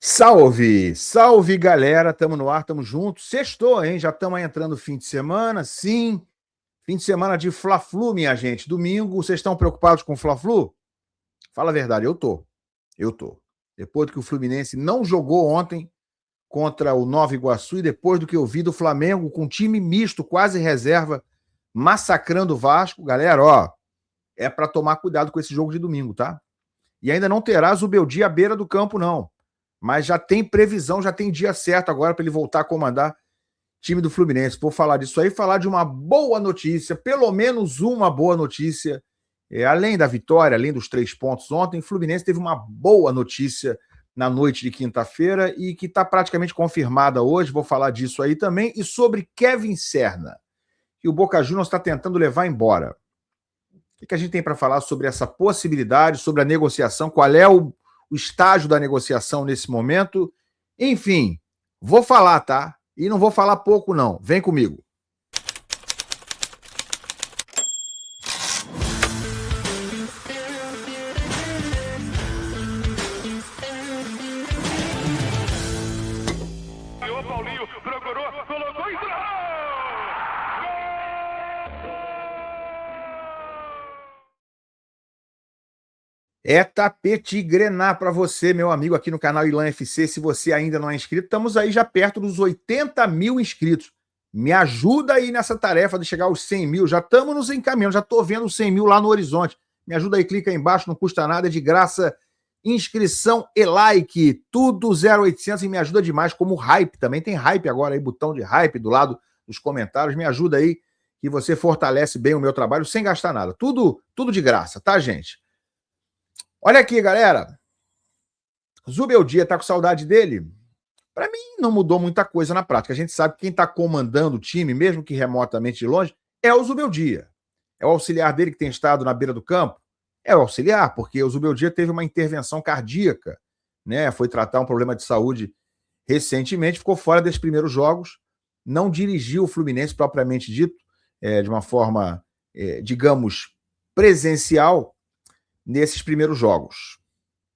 Salve, salve galera, tamo no ar, tamo junto. Sextou, hein? Já estamos entrando no fim de semana, sim. Fim de semana de Fla-Flu, minha gente. Domingo, vocês estão preocupados com o Fla-Flu? Fala a verdade, eu tô. Eu tô. Depois do que o Fluminense não jogou ontem contra o Nova Iguaçu e depois do que eu vi do Flamengo com time misto, quase reserva, massacrando o Vasco, galera, ó, é para tomar cuidado com esse jogo de domingo, tá? E ainda não terá Zubeldia à beira do campo, não. Mas já tem previsão, já tem dia certo agora para ele voltar a comandar time do Fluminense. Vou falar disso aí, falar de uma boa notícia, pelo menos uma boa notícia. Além da vitória, além dos 3 pontos ontem, o Fluminense teve uma boa notícia na noite de quinta-feira e que está praticamente confirmada hoje. Vou falar disso aí também. E sobre Kevin Serna, que o Boca Juniors está tentando levar embora. O que a gente tem para falar sobre essa possibilidade, sobre a negociação, qual é o estágio da negociação nesse momento? Enfim, vou falar, tá? E não vou falar pouco, não. Vem comigo. O Paulinho procurou, colocou e É tapete grená para você, meu amigo, aqui no canal Ilan FC. Se você ainda não é inscrito, estamos aí já perto dos 80 mil inscritos. Me ajuda aí nessa tarefa de chegar aos 100 mil. Já estamos nos encaminhando, já estou vendo os 100 mil lá no horizonte. Me ajuda aí, clica aí embaixo, não custa nada, é de graça. Inscrição e like, tudo 0800 e me ajuda demais, como hype, também tem hype agora aí, botão de hype do lado dos comentários. Me ajuda aí, que você fortalece bem o meu trabalho sem gastar nada. Tudo de graça, tá, gente? Olha aqui, galera. Zubeldia tá com saudade dele? Para mim, não mudou muita coisa na prática. A gente sabe que quem está comandando o time, mesmo que remotamente de longe, é o Zubeldia. É o auxiliar dele que tem estado na beira do campo? É o auxiliar, porque o Zubeldia teve uma intervenção cardíaca, né? Foi tratar um problema de saúde recentemente, ficou fora desses primeiros jogos, não dirigiu o Fluminense propriamente dito, de uma forma, digamos, presencial, nesses primeiros jogos.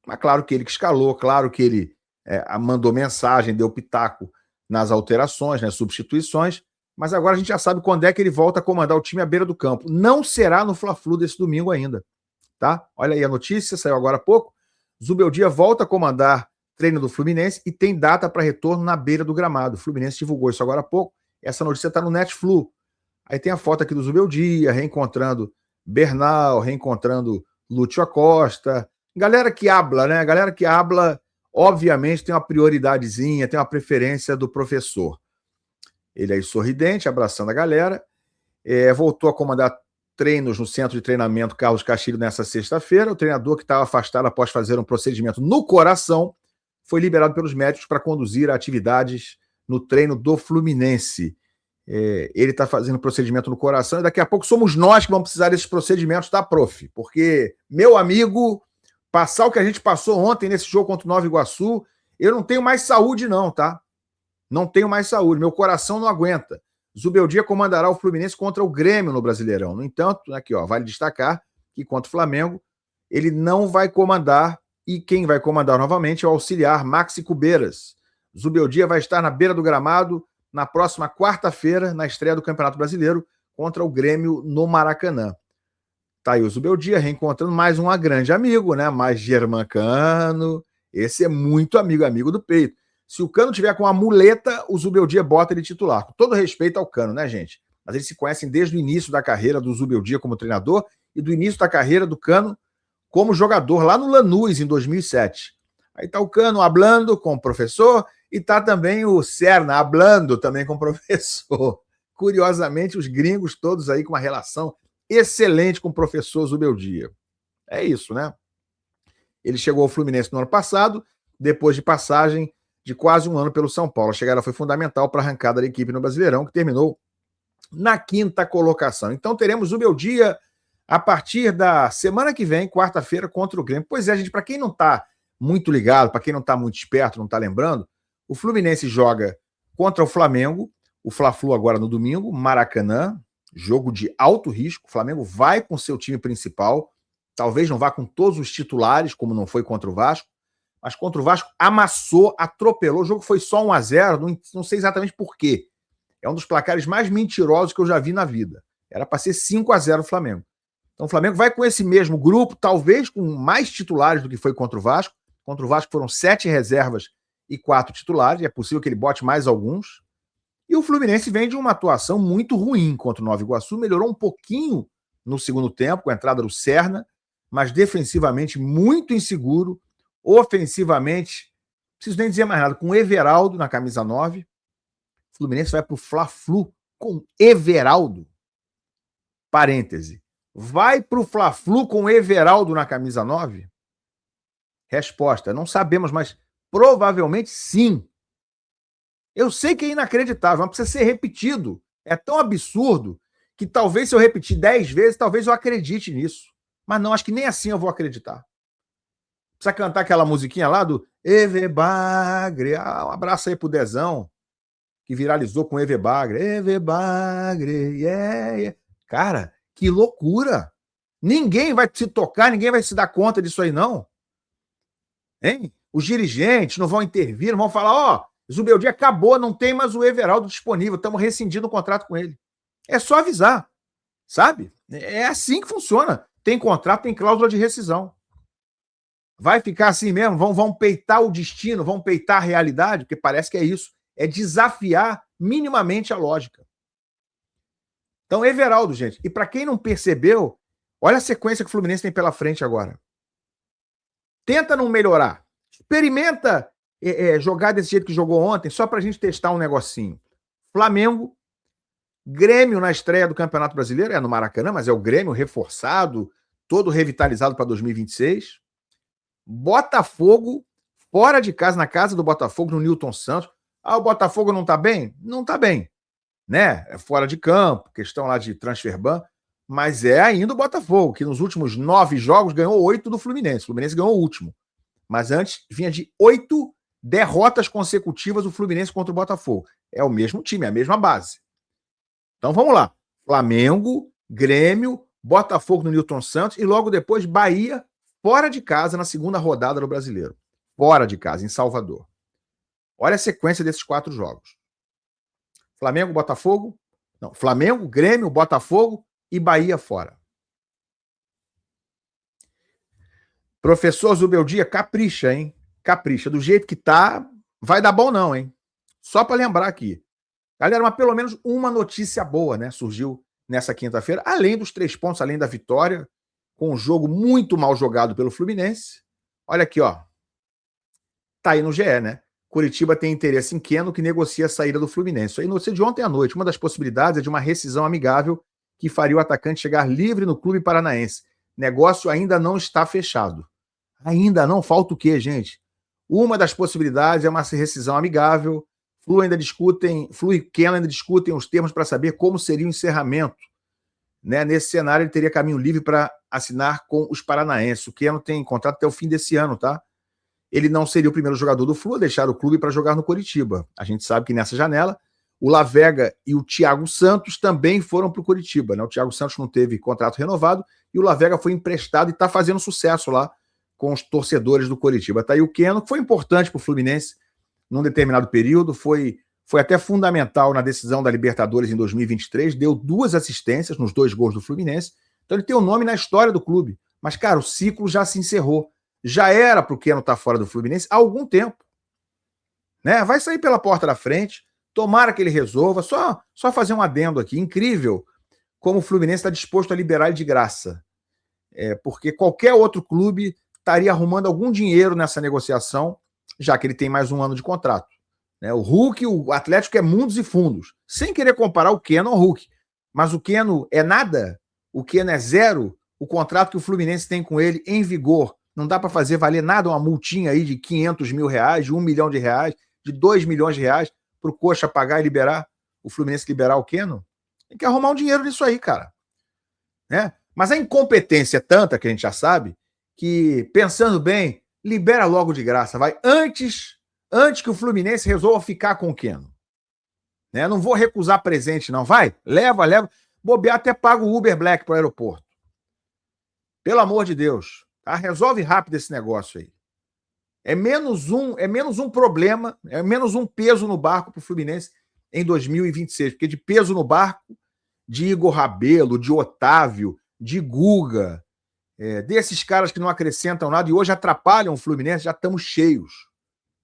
Mas claro que ele que escalou, claro que ele mandou mensagem, deu pitaco nas alterações, nas substituições, mas agora a gente já sabe quando é que ele volta a comandar o time à beira do campo. Não será no Fla-Flu desse domingo ainda, tá? Olha aí a notícia, saiu agora há pouco. Zubeldia volta a comandar treino do Fluminense e tem data para retorno na beira do gramado. O Fluminense divulgou isso agora há pouco. Essa notícia está no Netflu. Aí tem a foto aqui do Zubeldia, reencontrando Bernal, reencontrando Lúcio Acosta. Galera que habla, né? Galera que habla, obviamente, tem uma prioridadezinha, tem uma preferência do professor. Ele aí sorridente, abraçando a galera. Voltou a comandar treinos no centro de treinamento Carlos Castilho nessa sexta-feira. O treinador que estava afastado após fazer um procedimento no coração foi liberado pelos médicos para conduzir atividades no treino do Fluminense. Ele está fazendo procedimento no coração e daqui a pouco somos nós que vamos precisar desses procedimentos, tá, prof? Porque, meu amigo, passar o que a gente passou ontem nesse jogo contra o Nova Iguaçu, eu não tenho mais saúde não, tá? Não tenho mais saúde, meu coração não aguenta. Zubeldia comandará o Fluminense contra o Grêmio no Brasileirão. No entanto, aqui, ó, vale destacar que contra o Flamengo, ele não vai comandar e quem vai comandar novamente é o auxiliar Maxi Cubeiras. Zubeldia vai estar na beira do gramado na próxima quarta-feira, na estreia do Campeonato Brasileiro, contra o Grêmio no Maracanã. Tá aí o Zubeldia reencontrando mais um grande amigo, né? Mais Germancano. Esse é muito amigo do peito. Se o Cano tiver com uma muleta, o Zubeldia bota ele titular. Com todo respeito ao Cano, né, gente? Mas eles se conhecem desde o início da carreira do Zubeldia como treinador e do início da carreira do Cano como jogador lá no Lanús, em 2007. Aí tá o Cano hablando com o professor e tá também o Serna hablando também com o professor. Curiosamente, os gringos todos aí com uma relação excelente com o professor Zubeldia. É isso, né? Ele chegou ao Fluminense no ano passado, depois de passagem de quase um ano pelo São Paulo. A chegada foi fundamental para a arrancada da equipe no Brasileirão, que terminou na 5ª colocação. Então teremos Zubeldia a partir da semana que vem, quarta-feira, contra o Grêmio. Pois é, gente, para quem não está muito ligado, para quem não está muito esperto, não está lembrando, o Fluminense joga contra o Flamengo, o Fla-Flu agora no domingo, Maracanã, jogo de alto risco. O Flamengo vai com seu time principal, talvez não vá com todos os titulares, como não foi contra o Vasco, mas contra o Vasco amassou, atropelou. O jogo foi só 1-0, não sei exatamente por quê. É um dos placares mais mentirosos que eu já vi na vida. Era para ser 5-0 o Flamengo. Então o Flamengo vai com esse mesmo grupo, talvez com mais titulares do que foi contra o Vasco. Contra o Vasco foram 7 reservas e 4 titulares, e é possível que ele bote mais alguns. E o Fluminense vem de uma atuação muito ruim contra o Nova Iguaçu, melhorou um pouquinho no segundo tempo, com a entrada do Serna, mas defensivamente muito inseguro, ofensivamente, não preciso nem dizer mais nada, com o Everaldo na camisa 9, o Fluminense vai para o Fla-Flu com Everaldo. Parêntese. Vai para o Fla-Flu com Everaldo na camisa 9? Resposta, não sabemos, mas provavelmente sim. Eu sei que é inacreditável, mas precisa ser repetido. É tão absurdo que talvez se eu repetir 10 vezes, talvez eu acredite nisso. Mas não, acho que nem assim eu vou acreditar. Precisa cantar aquela musiquinha lá do Eve Bagre. Um abraço aí pro Dezão, que viralizou com Eve Bagre. Eve Bagre, yeah, yeah. Cara, que loucura. Ninguém vai se tocar, ninguém vai se dar conta disso aí, não. Hein? Os dirigentes não vão intervir, não vão falar, ó, Zubeldia acabou, não tem mais o Everaldo disponível, estamos rescindindo o contrato com ele. É só avisar, sabe? É assim que funciona. Tem contrato, tem cláusula de rescisão. Vai ficar assim mesmo? Vão peitar o destino, vão peitar a realidade? Porque parece que é isso. É desafiar minimamente a lógica. Então, Everaldo, gente. E para quem não percebeu, olha a sequência que o Fluminense tem pela frente agora. Tenta não melhorar. Experimenta jogar desse jeito que jogou ontem, só para a gente testar um negocinho. Flamengo, Grêmio na estreia do Campeonato Brasileiro, é no Maracanã, mas é o Grêmio reforçado, todo revitalizado para 2026. Botafogo, fora de casa, na casa do Botafogo, no Newton Santos. Ah, o Botafogo não tá bem? Não tá bem, né? É fora de campo, questão lá de transfer ban, mas é ainda o Botafogo, que nos últimos 9 jogos ganhou 8 do Fluminense. O Fluminense ganhou o último. Mas antes vinha de 8 derrotas consecutivas o Fluminense contra o Botafogo. É o mesmo time, é a mesma base. Então vamos lá. Flamengo, Grêmio, Botafogo no Newton Santos e logo depois Bahia, fora de casa na segunda rodada do Brasileiro. Fora de casa, em Salvador. Olha a sequência desses 4 jogos. Flamengo, Botafogo. Não, Flamengo, Grêmio, Botafogo e Bahia fora. Professor Zubeldia, capricha, hein? Capricha. Do jeito que tá, vai dar bom não, hein? Só para lembrar aqui. Galera, mas pelo menos uma notícia boa, né? Surgiu nessa quinta-feira, além dos 3 pontos, além da vitória, com um jogo muito mal jogado pelo Fluminense. Olha aqui, ó. Tá aí no GE, né? Curitiba tem interesse em Keno, que negocia a saída do Fluminense. Isso aí notícia de ontem à noite. Uma das possibilidades é de uma rescisão amigável que faria o atacante chegar livre no clube paranaense. Negócio ainda não está fechado. Ainda não, falta o quê, gente? Uma das possibilidades é uma rescisão amigável. Flu e Keno ainda discutem os termos para saber como seria o encerramento. Né? Nesse cenário, ele teria caminho livre para assinar com os paranaenses. O Keno tem contrato até o fim desse ano, tá? Ele não seria o primeiro jogador do Flu a deixar o clube para jogar no Coritiba. A gente sabe que nessa janela, o Lavega e o Thiago Santos também foram para o Coritiba. Né? O Thiago Santos não teve contrato renovado e o Lavega foi emprestado e está fazendo sucesso lá com os torcedores do Coritiba. Está aí o Keno, que foi importante para o Fluminense num determinado período, foi até fundamental na decisão da Libertadores em 2023, deu 2 assistências nos 2 gols do Fluminense, então ele tem um nome na história do clube. Mas, cara, o ciclo já se encerrou. Já era para o Keno estar fora do Fluminense há algum tempo. Né? Vai sair pela porta da frente, tomara que ele resolva, só fazer um adendo aqui, incrível como o Fluminense está disposto a liberar ele de graça. Porque qualquer outro clube estaria arrumando algum dinheiro nessa negociação, já que ele tem mais um ano de contrato. Né? O Hulk, o Atlético é mundos e fundos. Sem querer comparar o Keno ao Hulk. Mas o Keno é nada, o Keno é zero, o contrato que o Fluminense tem com ele em vigor. Não dá para fazer valer nada uma multinha aí de 500 mil reais, de R$1 milhão, de 2 milhões de reais para o Coxa pagar e liberar, o Fluminense liberar o Keno. Tem que arrumar um dinheiro nisso aí, cara. Né? Mas a incompetência é tanta, que a gente já sabe, que, pensando bem, libera logo de graça, vai, antes que o Fluminense resolva ficar com o Keno. Né? Não vou recusar presente, não. Vai, leva. Bobear até paga o Uber Black para o aeroporto. Pelo amor de Deus. Tá? Resolve rápido esse negócio aí. É menos um problema, é menos um peso no barco para o Fluminense em 2026, porque de peso no barco, de Igor Rabelo, de Otávio, de Guga, desses caras que não acrescentam nada e hoje atrapalham o Fluminense, já estamos cheios.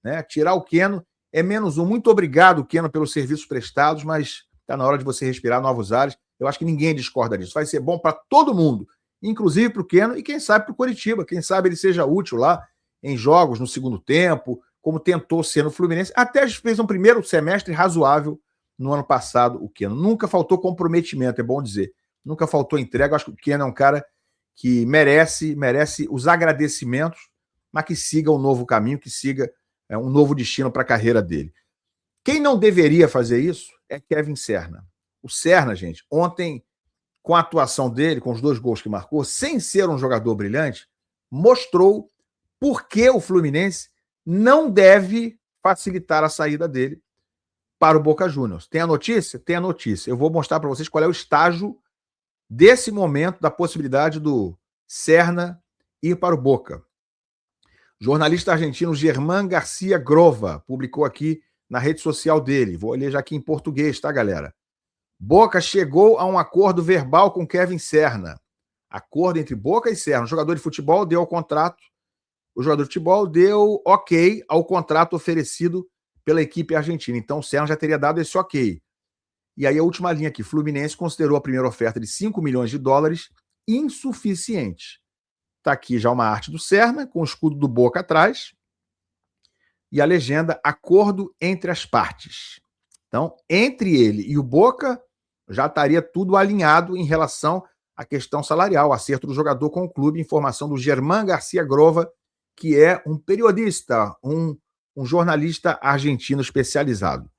Né? Tirar o Keno é menos um. Muito obrigado, Keno, pelos serviços prestados, mas está na hora de você respirar novos ares. Eu acho que ninguém discorda disso. Vai ser bom para todo mundo, inclusive para o Keno e quem sabe para o Coritiba. Quem sabe ele seja útil lá em jogos no segundo tempo, como tentou ser no Fluminense. Até fez um primeiro semestre razoável no ano passado, o Keno. Nunca faltou comprometimento, é bom dizer. Nunca faltou entrega. Eu acho que o Keno é um cara que merece os agradecimentos, mas que siga um novo caminho, que siga um novo destino para a carreira dele. Quem não deveria fazer isso é Kevin Serna. O Serna, gente, ontem, com a atuação dele, com os 2 gols que marcou, sem ser um jogador brilhante, mostrou por que o Fluminense não deve facilitar a saída dele para o Boca Juniors. Tem a notícia? Tem a notícia. Eu vou mostrar para vocês qual é o estágio desse momento da possibilidade do Serna ir para o Boca. O jornalista argentino Germán Garcia Grova publicou aqui na rede social dele. Vou ler já aqui em português, tá, galera? Boca chegou a um acordo verbal com Kevin Serna. Acordo entre Boca e Serna. O jogador de futebol deu o contrato. O jogador de futebol deu ok ao contrato oferecido pela equipe argentina. Então o Serna já teria dado esse ok. E aí a última linha aqui. Fluminense considerou a primeira oferta de 5 milhões de dólares insuficiente. Está aqui já uma arte do Serna, com o escudo do Boca atrás, e a legenda acordo entre as partes. Então, entre ele e o Boca, já estaria tudo alinhado em relação à questão salarial, acerto do jogador com o clube, informação do Germán Garcia Grova, que é um periodista, um jornalista argentino especializado.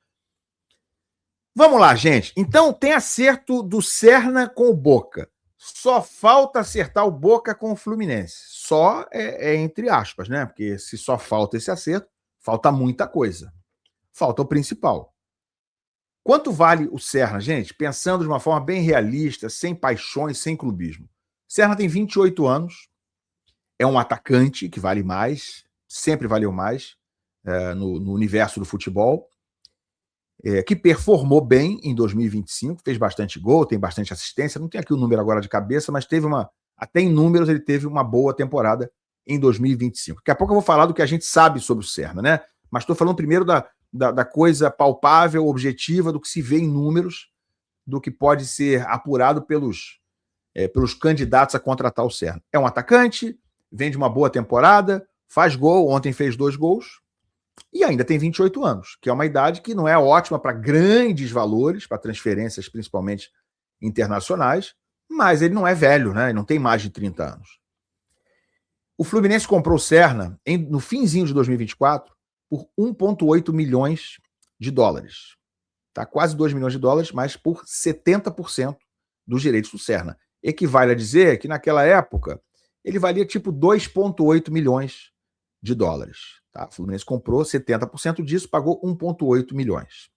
Vamos lá, gente. Então, tem acerto do Serna com o Boca. Só falta acertar o Boca com o Fluminense. Só é entre aspas, né? Porque se só falta esse acerto, falta muita coisa. Falta o principal. Quanto vale o Serna, gente? Pensando de uma forma bem realista, sem paixões, sem clubismo. Serna tem 28 anos, é um atacante que vale mais, sempre valeu mais no universo do futebol, que performou bem em 2025, fez bastante gol, tem bastante assistência, não tem aqui o número agora de cabeça, mas até em números ele teve uma boa temporada em 2025. Daqui a pouco eu vou falar do que a gente sabe sobre o Serna, né? Mas estou falando primeiro da coisa palpável, objetiva, do que se vê em números, do que pode ser apurado pelos candidatos a contratar o Serna. É um atacante, vem de uma boa temporada, faz gol, ontem fez 2 gols, e ainda tem 28 anos, que é uma idade que não é ótima para grandes valores, para transferências principalmente internacionais, mas ele não é velho, né? Ele não tem mais de 30 anos. O Fluminense comprou o Serna no finzinho de 2024 por 1,8 milhões de dólares. Tá? Quase 2 milhões de dólares, mas por 70% dos direitos do Serna. Equivale a dizer que naquela época ele valia tipo 2,8 milhões de dólares. Tá? O Fluminense comprou 70% disso, pagou 1,8 milhões.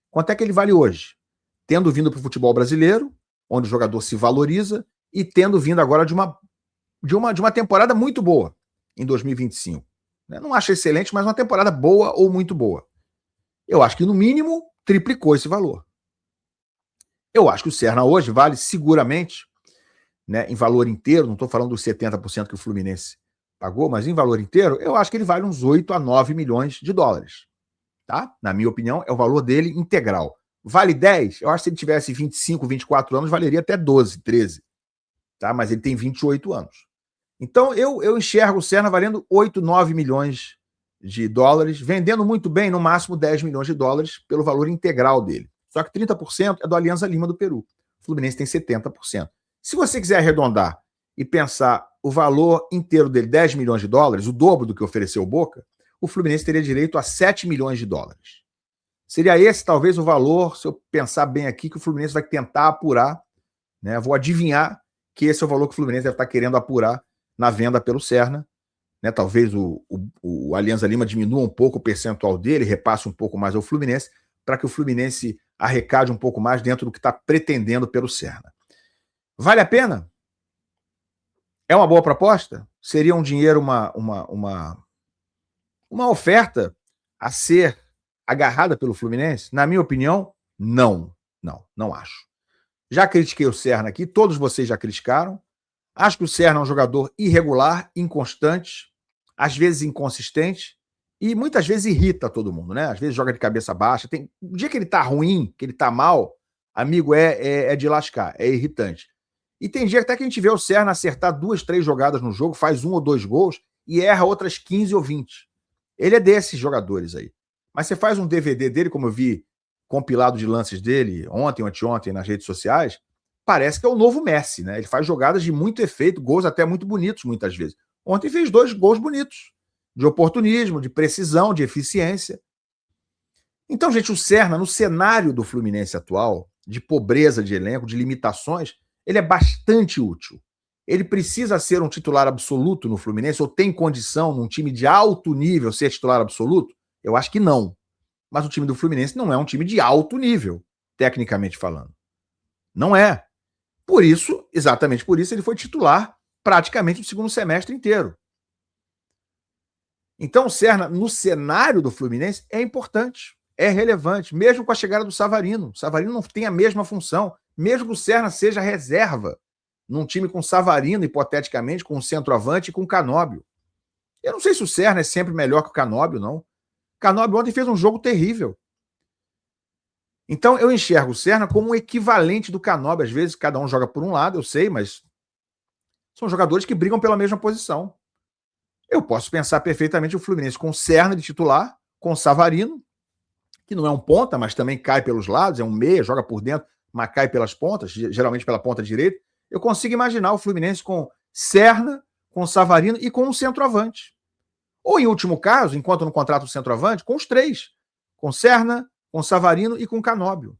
Quanto é que ele vale hoje? Tendo vindo para o futebol brasileiro, onde o jogador se valoriza, e tendo vindo agora de uma temporada muito boa em 2025. Não acho excelente, mas uma temporada boa ou muito boa. Eu acho que, no mínimo, triplicou esse valor. Eu acho que o Serna hoje vale seguramente, né, em valor inteiro, não estou falando dos 70% que o Fluminense pagou, mas em valor inteiro, eu acho que ele vale uns 8 a 9 milhões de dólares. Tá? Na minha opinião, é o valor dele integral. Vale 10? Eu acho que se ele tivesse 25, 24 anos, valeria até 12, 13. Tá? Mas ele tem 28 anos. Então, eu enxergo o Serna valendo 8, 9 milhões de dólares, vendendo muito bem, no máximo 10 milhões de dólares, pelo valor integral dele. Só que 30% é do Alianza Lima do Peru. O Fluminense tem 70%. Se você quiser arredondar e pensar o valor inteiro dele, 10 milhões de dólares, o dobro do que ofereceu o Boca, o Fluminense teria direito a 7 milhões de dólares. Seria esse, talvez, o valor, se eu pensar bem aqui, que o Fluminense vai tentar apurar, né? Vou adivinhar que esse é o valor que o Fluminense deve estar querendo apurar na venda pelo Serna. Né? Talvez o Alianza Lima diminua um pouco o percentual dele, repasse um pouco mais ao Fluminense, para que o Fluminense arrecade um pouco mais dentro do que está pretendendo pelo Serna. Vale a pena? É uma boa proposta? Seria um dinheiro, Uma oferta a ser agarrada pelo Fluminense? Na minha opinião, não. Não acho. Já critiquei o Serna aqui, todos vocês já criticaram. Acho que o Serna é um jogador irregular, inconstante, às vezes inconsistente e muitas vezes irrita todo mundo, né? Às vezes joga de cabeça baixa. O dia que ele tá ruim, que ele tá mal, amigo, é de lascar, é irritante. E tem dia até que a gente vê o Serna acertar 2, 3 jogadas no jogo, faz 1 ou 2 gols e erra outras 15 ou 20. Ele é desses jogadores aí. Mas você faz um DVD dele, como eu vi compilado de lances dele ontem ou anteontem nas redes sociais, parece que é o novo Messi, né? Ele faz jogadas de muito efeito, gols até muito bonitos muitas vezes. Ontem fez 2 gols bonitos, de oportunismo, de precisão, de eficiência. Então, gente, o Serna, no cenário do Fluminense atual, de pobreza de elenco, de limitações, ele é bastante útil. Ele precisa ser um titular absoluto no Fluminense, ou tem condição, num time de alto nível, ser titular absoluto? Eu acho que não. Mas o time do Fluminense não é um time de alto nível, tecnicamente falando. Não é. Por isso, exatamente por isso, ele foi titular praticamente o segundo semestre inteiro. Então, o Serna, no cenário do Fluminense, é importante, é relevante, mesmo com a chegada do Savarino. O Savarino não tem a mesma função, mesmo que o Serna seja reserva num time com Savarino, hipoteticamente, com o centroavante e com o Canóbio. Eu não sei se o Serna é sempre melhor que o Canóbio, não. O Canóbio ontem fez um jogo terrível. Então, eu enxergo o Serna como um equivalente do Canóbio. Às vezes, cada um joga por um lado, eu sei, mas são jogadores que brigam pela mesma posição. Eu posso pensar perfeitamente o Fluminense com o Serna de titular, com o Savarino, que não é um ponta, mas também cai pelos lados, é um meia, joga por dentro, mas cai pelas pontas, geralmente pela ponta direita. Eu consigo imaginar o Fluminense com Serna, com Savarino e com um centroavante. Ou, em último caso, enquanto não contrata o centroavante, com os 3. Com Serna, com Savarino e com Canóbio.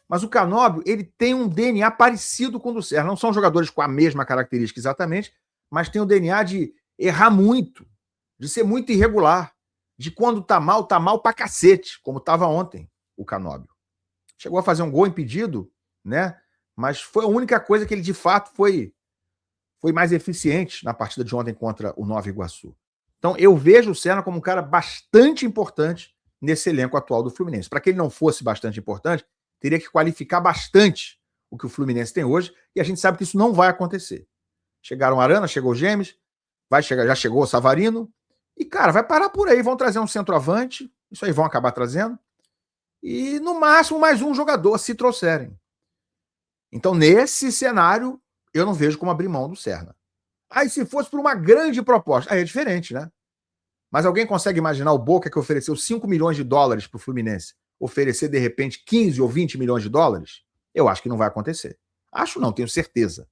Mas o Canóbio, ele tem um DNA parecido com o do Serna. Não são jogadores com a mesma característica exatamente, mas tem o DNA de errar muito, de ser muito irregular, de quando tá mal pra cacete, como tava ontem o Canóbio. Chegou a fazer um gol impedido, né? Mas foi a única coisa que ele, de fato, foi mais eficiente na partida de ontem contra o Nova Iguaçu. Então, eu vejo o Serna como um cara bastante importante nesse elenco atual do Fluminense. Para que ele não fosse bastante importante, teria que qualificar bastante o que o Fluminense tem hoje, e a gente sabe que isso não vai acontecer. Chegaram Arana, chegou o Gêmeos, já chegou o Savarino, e, cara, vai parar por aí, vão trazer um centroavante, isso aí vão acabar trazendo, e, no máximo, mais um jogador, se trouxerem. Então, nesse cenário, eu não vejo como abrir mão do Serna. Aí, se fosse por uma grande proposta, aí é diferente, né? Mas alguém consegue imaginar o Boca, que ofereceu 5 milhões de dólares para o Fluminense, oferecer, de repente, 15 ou 20 milhões de dólares? Eu acho que não vai acontecer. Acho não, tenho certeza.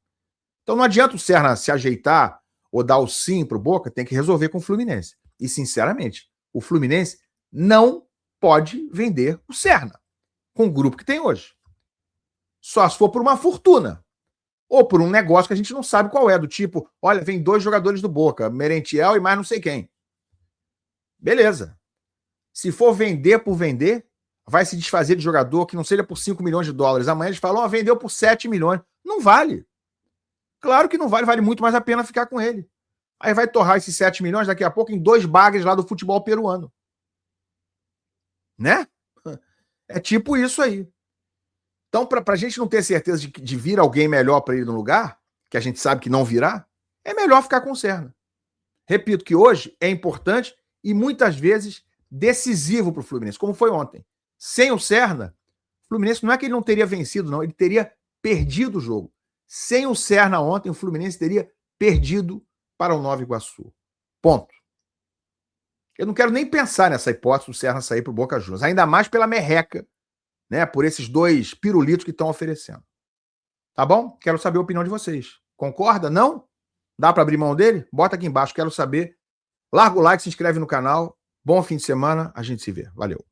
Então não adianta o Serna se ajeitar ou dar o sim para o Boca, tem que resolver com o Fluminense. E, sinceramente, o Fluminense não pode vender o Serna com o grupo que tem hoje. Só se for por uma fortuna. Ou por um negócio que a gente não sabe qual é, do tipo, olha, vem 2 jogadores do Boca, Merentiel e mais não sei quem. Beleza. Se for vender por vender, vai se desfazer de jogador que não seja por 5 milhões de dólares. Amanhã eles falam, vendeu por 7 milhões. Não vale. Claro que não vale, vale muito mais a pena ficar com ele. Aí vai torrar esses 7 milhões daqui a pouco em 2 bagres lá do futebol peruano. Né? É tipo isso aí. Então, para a gente não ter certeza de vir alguém melhor para ele no lugar, que a gente sabe que não virá, é melhor ficar com o Serna. Repito que hoje é importante e muitas vezes decisivo para o Fluminense, como foi ontem. Sem o Serna, o Fluminense não é que ele não teria vencido, não, ele teria perdido o jogo. Sem o Serna ontem, o Fluminense teria perdido para o Nova Iguaçu. Ponto. Eu não quero nem pensar nessa hipótese do Serna sair para o Boca Juniors, ainda mais pela merreca, né, por esses 2 pirulitos que estão oferecendo. Tá bom? Quero saber a opinião de vocês. Concorda? Não? Dá para abrir mão dele? Bota aqui embaixo, quero saber. Larga o like, se inscreve no canal. Bom fim de semana, a gente se vê. Valeu.